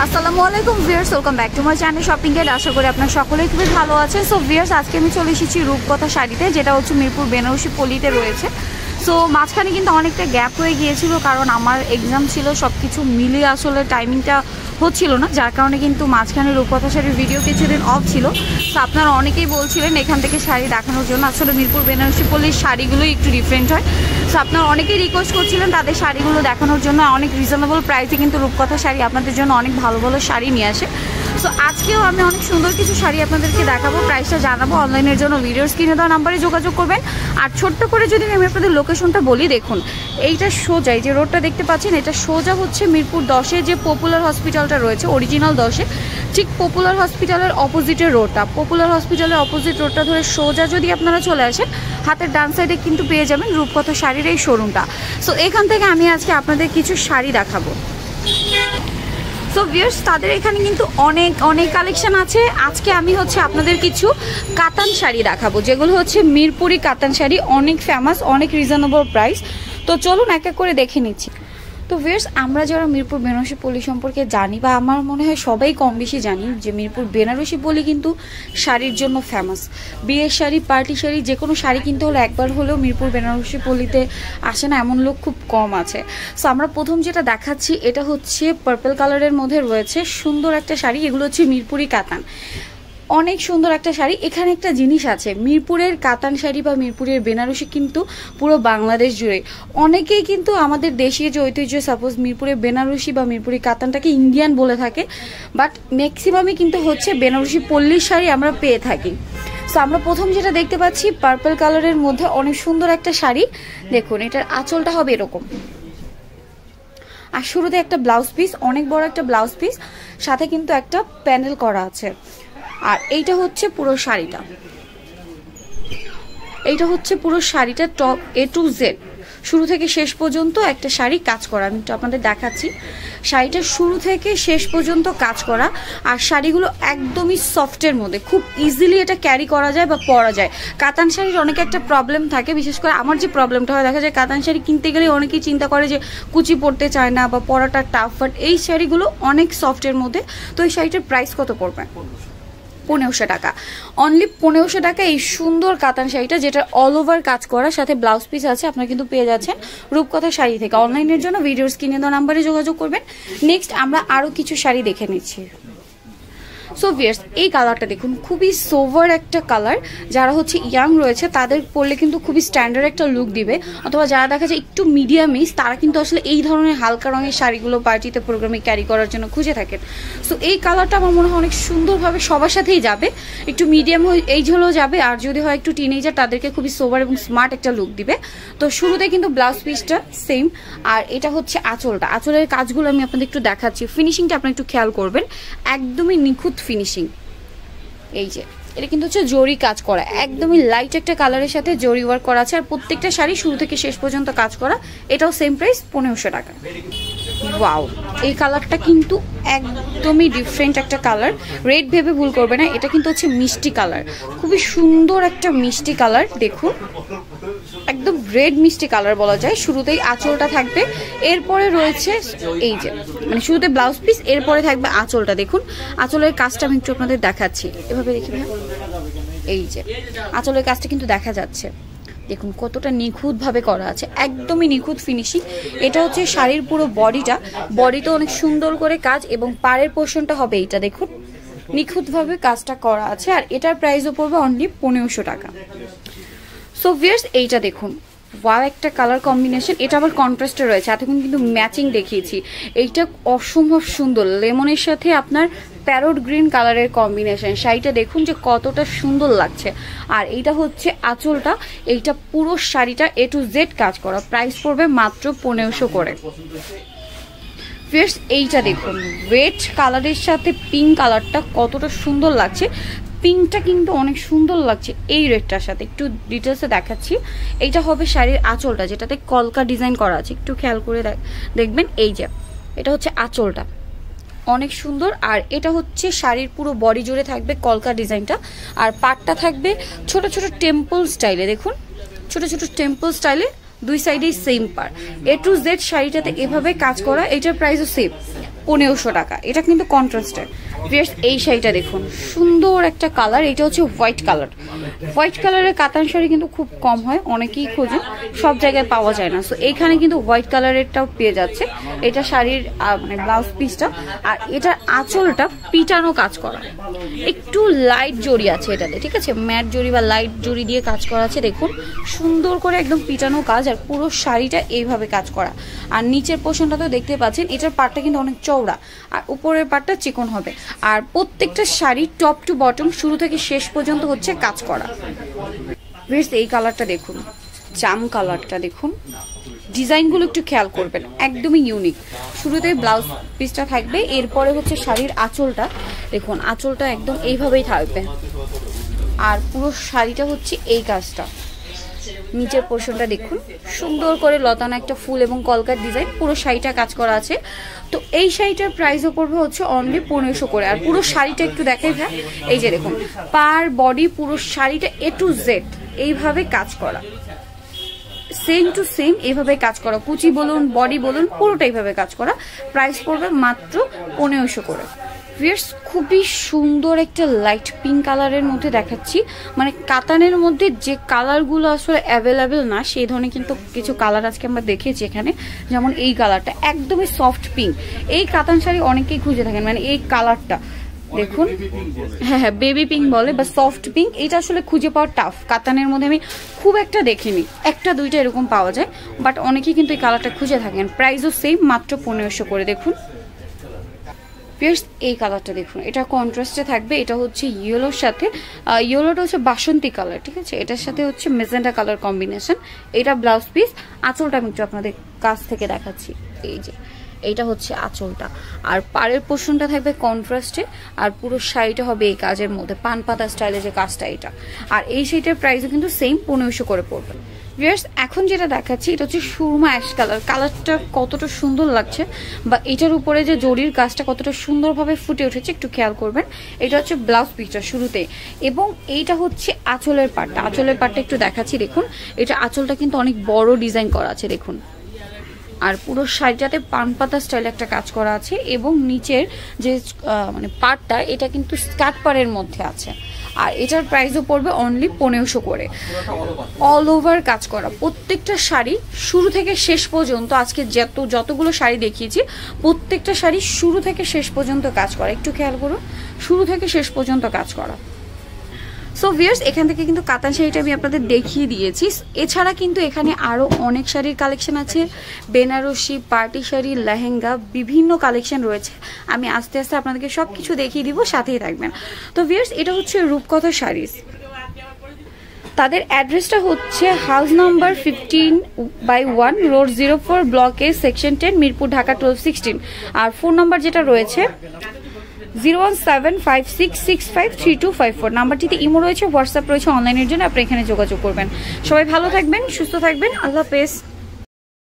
আসসালামু আলাইকুম viewers, welcome back to my channel shopping guide. আশা করি আপনারা সকলেই খুবই ভালো আছেন। সো ভিউয়ার্স, আজকে আমি চলে এসেছি রূপকথা শাড়িতে, যেটা হচ্ছে মিরপুর বেনারসি পল্লীতে রয়েছে। সো মাঝখানে কিন্তু অনেকটা গ্যাপ হয়ে গিয়েছিল, কারণ আমার এক্সাম ছিল, সব কিছু মিলিয়ে আসলে টাইমিংটা হচ্ছিল না, যার কারণে কিন্তু মাঝখানে রূপকথা শাড়ির ভিডিও কিছুদিন অফ ছিল। সো আপনারা অনেকেই বলছিলেন এখান থেকে শাড়ি দেখানোর জন্য। আসলে মিরপুর বেনারসি পল্লীর শাড়িগুলোই একটু ডিফারেন্ট হয়। সো আপনারা অনেকেই রিকোয়েস্ট করছিলেন তাদের শাড়িগুলো দেখানোর জন্য। অনেক রিজনেবল প্রাইসে কিন্তু রূপকথা শাড়ি আপনাদের জন্য অনেক ভালো ভালো শাড়ি নিয়ে আসে। সো আজকেও আমি অনেক সুন্দর কিছু শাড়ি আপনাদেরকে দেখাবো, প্রাইসটা জানাবো। অনলাইনের জন্য ভিডিওর স্ক্রিনে দেওয়া নাম্বারে যোগাযোগ করবেন। আর ছোট্ট করে যদি আমি আপনাদের লোকেশনটা বলি, দেখুন এইটা সোজা, এই যে রোডটা দেখতে পাচ্ছেন, এটা সোজা হচ্ছে মিরপুর 10-এ যে পপুলার হসপিটালটা রয়েছে, অরিজিনাল 10-এ, ঠিক পপুলার হসপিটালের অপোজিটের রোডটা, পপুলার হসপিটালের অপোজিট রোডটা ধরে সোজা যদি আপনারা চলে আসেন, হাতের ডান সাইডে কিন্তু পেয়ে যাবেন রূপকথা শাড়ির এই শোরুমটা। সো এখান থেকে আমি আজকে আপনাদের কিছু শাড়ি দেখাবো। সো ভিউয়ার্স, তাদের এখানে কিন্তু অনেক কালেকশন আছে। আজকে আমি হচ্ছে আপনাদের কিছু কাতান শাড়ি দেখাবো, যেগুলো হচ্ছে মিরপুরি কাতান শাড়ি, অনেক ফেমাস, অনেক রিজনেবল প্রাইস। তো চলুন এক এক করে দেখে নিচ্ছি। তো ভিউয়ার্স, আমরা যারা মিরপুর বেনারসি পল্লী সম্পর্কে জানি, বা আমার মনে হয় সবাই কম বেশি জানি, যে মিরপুর বেনারসি পল্লী কিন্তু শাড়ির জন্য ফেমাস। বিয়ের শাড়ি, পার্টি শাড়ি, যে কোনো শাড়ি কিনতে হলে একবার হলেও মিরপুর বেনারসি পল্লীতে আসে না এমন লোক খুব কম আছে। সো আমরা প্রথম যেটা দেখাচ্ছি, এটা হচ্ছে পার্পল কালারের মধ্যে রয়েছে সুন্দর একটা শাড়ি। এগুলো হচ্ছে মিরপুরি কাতান, অনেক সুন্দর একটা শাড়ি। এখানে একটা জিনিস আছে, মিরপুরের কাতান শাড়ি বা মিরপুরের বেনারসি কিন্তু পুরো বাংলাদেশ জুড়ে। অনেকেই কিন্তু আমাদের দেশীয় যে ঐতিহ্য, সাপোজ মিরপুরের বেনারসি বা মিরপুরি কাতানটাকে ইন্ডিয়ান বলে থাকে, বাট ম্যাক্সিমামই কিন্তু হচ্ছে বেনারসি পল্লীর শাড়ি আমরা পেয়ে থাকি। সো আমরা প্রথম যেটা দেখতে পাচ্ছি, পার্পল কালারের মধ্যে অনেক সুন্দর একটা শাড়ি। দেখুন, এটার আঁচলটা হবে এরকম, আর শুরুতে একটা ব্লাউজ পিস, অনেক বড় একটা ব্লাউজ পিস, সাথে কিন্তু একটা প্যানেল করা আছে। আর এইটা হচ্ছে পুরো শাড়িটা, এইটা হচ্ছে পুরো শাড়িটা টপ A to Z, শুরু থেকে শেষ পর্যন্ত একটা শাড়ি কাজ করা। আমি তো আপনাদের দেখাচ্ছি, শাড়িটা শুরু থেকে শেষ পর্যন্ত কাজ করা। আর শাড়িগুলো একদমই সফটের মধ্যে, খুব ইজিলি এটা ক্যারি করা যায় বা পরা যায়। কাতান শাড়ির অনেক একটা প্রবলেম থাকে, বিশেষ করে আমার যে প্রবলেমটা হয়, দেখা যায় কাতান শাড়ি কিনতে গেলে অনেকেই চিন্তা করে যে কুচি পড়তে চায় না বা পরাটা টাফ, বাট এই শাড়িগুলো অনেক সফটের মধ্যে। তো এই শাড়িটার প্রাইস কত পড়বে? 1500 টাকা, অনলি 1500 টাকা। এই সুন্দর কাতান শাড়িটা, যেটা অল ওভার কাজ করা, সাথে ব্লাউজ পিস আছে, আপনারা কিন্তু পেয়ে যাচ্ছেন রূপকথা শাড়ি থেকে। অনলাইনের জন্য ভিডিওর স্ক্রিনে দেওয়া নাম্বারে যোগাযোগ করবেন। নেক্সট আমরা আরও কিছু শাড়ি দেখে নিচ্ছি। সো ভিউয়ার্স, এই কালারটা দেখুন, খুবই সোভার একটা কালার। যারা হচ্ছে ইয়াং রয়েছে তাদের পরলে কিন্তু খুবই স্ট্যান্ডার্ড একটা লুক দিবে, অথবা যারা দেখা যায় একটু মিডিয়াম এজ, তারা কিন্তু আসলে এই ধরনের হালকা রঙের শাড়িগুলো পার্টিতে, প্রোগ্রামে ক্যারি করার জন্য খুঁজে থাকেন। সো এই কালারটা আমার মনে হয় অনেক সুন্দরভাবে সবার সাথেই যাবে, একটু মিডিয়াম এইজ হলেও যাবে, আর যদি হয় একটু টিনেজার, তাদেরকে খুবই সোভার এবং স্মার্ট একটা লুক দিবে। তো শুরুতে কিন্তু ব্লাউজ পিসটা সেম, আর এটা হচ্ছে আঁচলটা। আঁচলের কাজগুলো আমি আপনাদের একটু দেখাচ্ছি, ফিনিশিংটা আপনারা একটু খেয়াল করবেন, একদমই নিখুঁত ফিনিশিং। এই যে এটা কিন্তু হচ্ছে জরি কাজ করা, একদমই লাইট একটা কালারের সাথে জরি ওয়ার্ক করা আছে। আর প্রত্যেকটা শাড়ি শুরু থেকে শেষ পর্যন্ত কাজ করা। এটাও সেম প্রাইস, 1500 টাকা। ওয়াও, এই কালারটা কিন্তু একদমই ডিফারেন্ট একটা কালার, রেড ভেবে ভুল করবে না, এটা কিন্তু হচ্ছে মিষ্টি কালার, খুবই সুন্দর একটা মিষ্টি কালার। দেখুন, একদম রেড মিষ্টি কালার বলা যায়। শুরুতেই আঁচলটা থাকবে, এরপরে রয়েছে এই যে, মানে শুরুতে ব্লাউজ পিস, এরপরে থাকবে আঁচলটা। দেখুন আঁচলের কাজটা আমি একটু আপনাদের দেখাচ্ছি, এভাবে দেখি ভাই, এই যে আঁচলের কাজটা কিন্তু দেখা যাচ্ছে। দেখুন কতটা নিখুঁতভাবে করা আছে, একদমই নিখুঁত ফিনিশিং। এটা হচ্ছে শাড়ির পুরো বডিটা, বডিতে অনেক সুন্দর করে কাজ, এবং পাড়ের পোর্শনটা হবে এইটা। দেখুন নিখুঁতভাবে কাজটা করা আছে, আর এটার প্রাইসও পড়বে অনলি 1500 টাকা। সো ভিউয়ার্স, এইটা দেখুন, ওয়াও একটা কালার কম্বিনেশন। এটা আবার কন্ট্রাস্টে রয়েছে, এতক্ষণ কিন্তু ম্যাচিং দেখিয়েছি। এইটা অসম্ভব সুন্দর, লেমনের সাথে আপনার প্যারোট গ্রিন কালারের কম্বিনেশন। শাড়িটা দেখুন যে কতটা সুন্দর লাগছে। আর এইটা হচ্ছে আঁচলটা, এইটা পুরো শাড়িটা A to Z কাজ করা, প্রাইস পড়বে মাত্র 1500 করে। ভিউয়ার্স, এইটা দেখুন, রেড কালারের সাথে পিঙ্ক কালারটা কতটা সুন্দর লাগছে। পিঙ্কটা কিন্তু অনেক সুন্দর লাগছে এই রেডটার সাথে। একটু ডিটেলসে দেখাচ্ছি, এইটা হবে শাড়ির আঁচলটা, যেটাতে কলকা ডিজাইন করা আছে, একটু খেয়াল করে দেখবেন। এই যে এটা হচ্ছে আঁচলটা, অনেক সুন্দর। আর এটা হচ্ছে শাড়ির পুরো বডি জুড়ে থাকবে কলকা ডিজাইনটা, আর পাটটা থাকবে ছোট ছোট টেম্পল স্টাইলে। দেখুন ছোট ছোট টেম্পল স্টাইলে, দুই সাইডেই same per. A to Z শাড়িটাতে এভাবে কাজ করা, এটার প্রাইসও সেম 1500 টাকা। এটা কিন্তু কন্ট্রাস্টের। এই শাড়িটা দেখুন, সুন্দর একটা কালার, এটা হচ্ছে হোয়াইট কালার। হোয়াইট কালারের কাতান শাড়ি কিন্তু খুব কম হয়, অনেকেই খোঁজে, সব জায়গায় পাওয়া যায় না। সো এইখানে কিন্তু হোয়াইট কালারেরটাও পেয়ে যাচ্ছে। এটা শাড়ির মানে ব্লাউজ পিসটা, আর এটার আঁচলটা পিটানো কাজ করা, একটু লাইট জড়ি আছে এটাতে, ঠিক আছে, ম্যাট জড়ি বা লাইট জড়ি দিয়ে কাজ করা আছে। দেখুন সুন্দর করে একদম পিটানো কাজ, আর পুরো শাড়িটা এইভাবে কাজ করা। আর নিচের পোর্শনটা তো দেখতে পাচ্ছেন, এটার পাটটা কিন্তু অনেক চওড়া, আর উপরের পাটটা চিকন হবে। আর প্রত্যেকটা শাড়ি টপ টু বটম শুরু থেকে শেষ পর্যন্ত হচ্ছে কাজ করা। এই কালারটা দেখুন, জাম কালারটা দেখুন, ডিজাইনগুলো একটু খেয়াল করবেন, একদমই ইউনিক। শুরুতে ব্লাউজ পিসটা থাকবে, এরপরে হচ্ছে শাড়ির আঁচলটা দেখুন, আঁচলটা একদম এইভাবেই থাকবে। আর পুরো শাড়িটা হচ্ছে এই কাজটা। নিচের পোর্শনটা দেখুন, সুন্দর করে লতানো একটা ফুল এবং কলকার ডিজাইন, পুরো শাড়িটা কাজ করা আছে। তো এই শাড়িটার প্রাইসও পড়বে হচ্ছে অনলি 1500 করে। আর পুরো শাড়িটা একটু দেখাই যায়, এই যে দেখুন পার বডি পুরো শাড়িটা A to Z এইভাবে কাজ করা, সেম টু সেম এইভাবে কাজ করা, কুচি বলুন বডি বলুন পুরোটা এইভাবে কাজ করা। প্রাইস পড়বে মাত্র 1500 করে। ভিউয়ার্স খুবই সুন্দর একটা লাইট পিঙ্ক কালারের মধ্যে দেখাচ্ছি, মানে কাতানের মধ্যে যে কালারগুলো আসলে অ্যাভেলেবেল না সেই ধরনের কিন্তু কিছু কালার আজকে আমরা দেখেছি এখানে। যেমন এই কালারটা একদমই সফট পিঙ্ক, এই কাতান শাড়ি অনেকেই খুঁজে থাকেন, মানে এই কালারটা দেখুন, হ্যাঁ বেবি পিঙ্ক বলে বা সফট পিঙ্ক, এটা আসলে খুঁজে পাওয়া টাফ। কাতানের মধ্যে আমি খুব একটা দেখিনি, একটা দুইটা এরকম পাওয়া যায়, বাট অনেকেই কিন্তু এই কালারটা খুঁজে থাকেন। প্রাইসও সেম, মাত্র 1500 করে। দেখুন এই কালারটা দেখুন, এটা কন্ট্রাস্টে থাকবে, এটা হচ্ছে ইয়েলোর সাথে, ইয়েলোটা হচ্ছে বাসন্তী কালার, ঠিক আছে, এটার সাথে হচ্ছে মেজেন্টা কালার কম্বিনেশন। এটা ব্লাউজ পিস, আঁচলটা আমি একটু আপনাদের কাছ থেকে দেখাচ্ছি, এই যে এইটা হচ্ছে আঁচলটা। আর পাড়ের পোর্শনটা থাকবে কন্ট্রাস্টে, আর পুরো শাড়িটা হবে এই কাজের মধ্যে, পান পাতা স্টাইলে যে কাজটা এটা। আর এই শাড়িটার প্রাইসও কিন্তু সেম 1500 করে পড়বে। ভিউয়ার্স এখন যেটা দেখাচ্ছি এটা হচ্ছে সুরমা অ্যাশ কালার। কালারটা কতটা সুন্দর লাগছে, বা এটার উপরে যে জরির কাজটা কতটা সুন্দরভাবে ফুটে উঠেছে একটু খেয়াল করবেন। এটা হচ্ছে ব্লাউজ পিসটা শুরুতে, এবং এইটা হচ্ছে আঁচলের পাটটা। আঁচলের পাটটা একটু দেখাচ্ছি, দেখুন এটা আঁচলটা কিন্তু অনেক বড় ডিজাইন করা আছে দেখুন। আর পুরো শাড়িটাতে পান পাতা স্টাইলে একটা কাজ করা আছে, এবং নিচের যে মানে পাটটা এটা কিন্তু স্কার্ট পাড়ের মধ্যে আছে। আর এটার প্রাইসও পড়বে অনলি 1500 করে। অল ওভার কাজ করা প্রত্যেকটা শাড়ি শুরু থেকে শেষ পর্যন্ত, আজকে যতগুলো শাড়ি দেখিয়েছি প্রত্যেকটা শাড়ি শুরু থেকে শেষ পর্যন্ত কাজ করা, একটু খেয়াল করুন, শুরু থেকে শেষ পর্যন্ত কাজ করা। সো ভিউয়ার্স এখান থেকে কিন্তু কাতান শাড়িটা আমি আপনাদের দেখিয়ে দিয়েছি। এছাড়া কিন্তু এখানে আরও অনেক শাড়ির কালেকশন আছে, বেনারসি, পার্টি শাড়ি, লেহেঙ্গা, বিভিন্ন কালেকশন রয়েছে। আমি আস্তে আস্তে আপনাদেরকে সব কিছু দেখিয়ে দিব, সাথেই থাকবেন। তো ভিউয়ার্স এটা হচ্ছে রূপকথা শাড়িজ, তাদের অ্যাড্রেসটা হচ্ছে house number 15/1 road 04 block A section 10 Mirpur Dhaka 1216। আর ফোন নাম্বার যেটা রয়েছে 01756653254 নাম্বারটিতে ইমো রয়েছে, হোয়াটসঅ্যাপ রয়েছে, অনলাইনের জন্য আপনি এখানে যোগাযোগ করবেন। সবাই ভালো থাকবেন, সুস্থ থাকবেন, আল্লাহ হাফেজ।